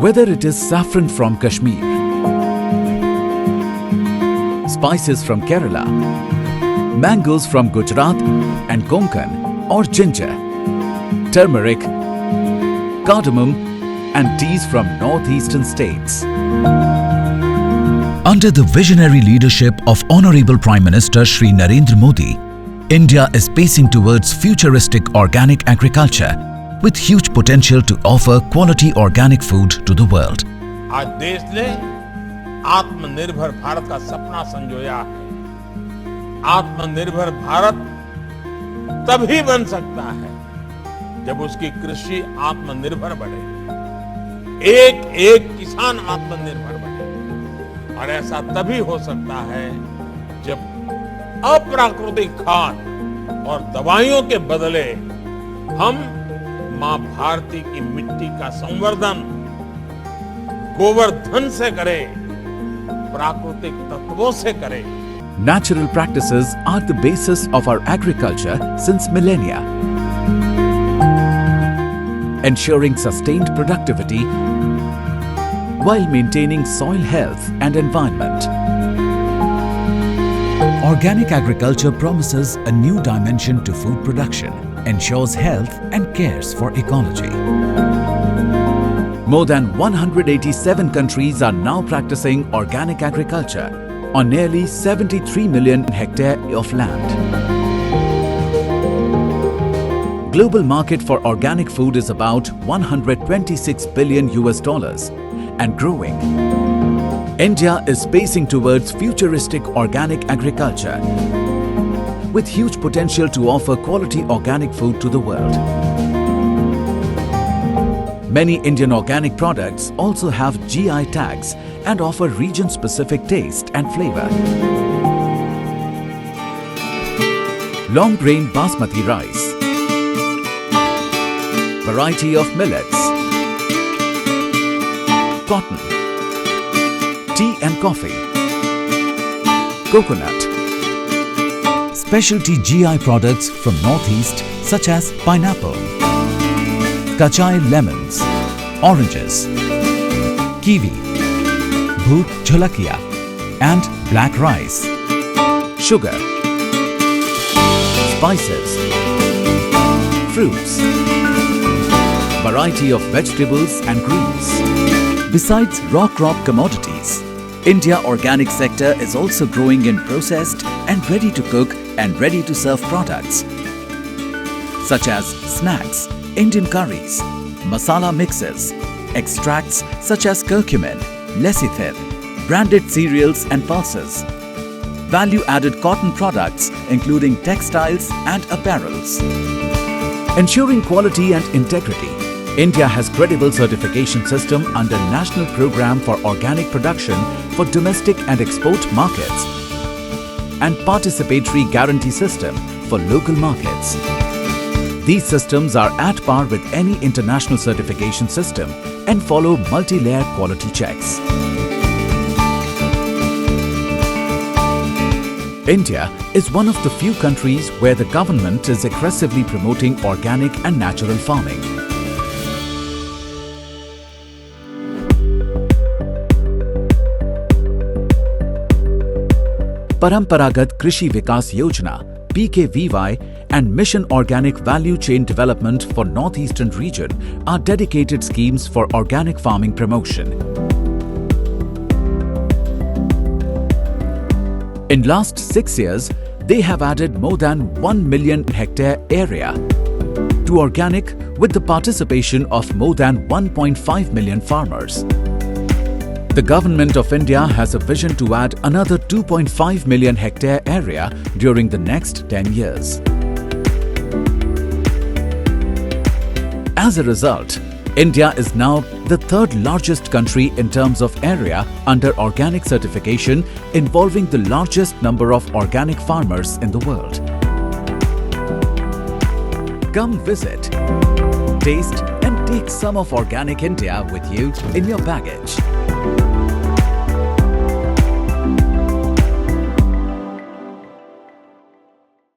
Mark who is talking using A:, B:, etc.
A: Whether it is saffron from Kashmir, spices from Kerala, mangoes from Gujarat and Konkan, or ginger, turmeric, cardamom and teas from northeastern states. Under the visionary leadership of Honorable Prime Minister Shri Narendra Modi, India is pacing towards futuristic organic agriculture with huge potential to offer quality organic food to the world.
B: आज देश ने आत्मनिर्भर भारत का सपना संजोया है। आत्मनिर्भर भारत तभी बन सकता है जब उसकी कृषि आत्मनिर्भर बने, एक एक किसान आत्मनिर्भर बने। और ऐसा तभी हो सकता है जब अप्राकृतिक खाद और दवाइयों के बदले हम मां भारती की मिट्टी का संवर्धन गोवर्धन से करें, प्राकृतिक तत्वों से करें।
A: Natural practices are the basis of our agriculture since millennia, ensuring sustained productivity while maintaining soil health and environment. Organic agriculture promises a new dimension to food production, ensures health and cares for ecology. More than 187 countries are now practicing organic agriculture on nearly 73 million hectares of land. Global market for organic food is about $126 billion and growing. India is pacing towards futuristic organic agriculture with huge potential to offer quality organic food to the world. Many Indian organic products also have GI tags and offer region-specific taste and flavor. Long grain basmati rice, variety of millets, cotton, tea and coffee, coconut, specialty GI products from Northeast such as pineapple, kachai lemons, oranges, kiwi, bhoot jholakia and black rice, sugar, spices, fruits, variety of vegetables and greens. Besides raw crop commodities, India organic sector is also growing in processed and ready to cook and ready to serve products such as snacks, Indian curries, masala mixes, extracts such as curcumin, lecithin, branded cereals and pulses, value-added cotton products including textiles and apparels. Ensuring quality and integrity, India has credible certification system under National Program for Organic Production for domestic and export markets and participatory guarantee system for local markets. These systems are at par with any international certification system and follow multi-layer quality checks. India is one of the few countries where the government is aggressively promoting organic and natural farming. Paramparagat Krishi Vikas Yojana (PKVY) and Mission Organic Value Chain Development for Northeastern region are dedicated schemes for organic farming promotion. In last 6 years, they have added more than 1 million hectare area to organic with the participation of more than 1.5 million farmers. The Government of India has a vision to add another 2.5 million hectare area during the next 10 years. As a result, India is now the third largest country in terms of area under organic certification, involving the largest number of organic farmers in the world. Come visit, taste and take some of Organic India with you in your baggage.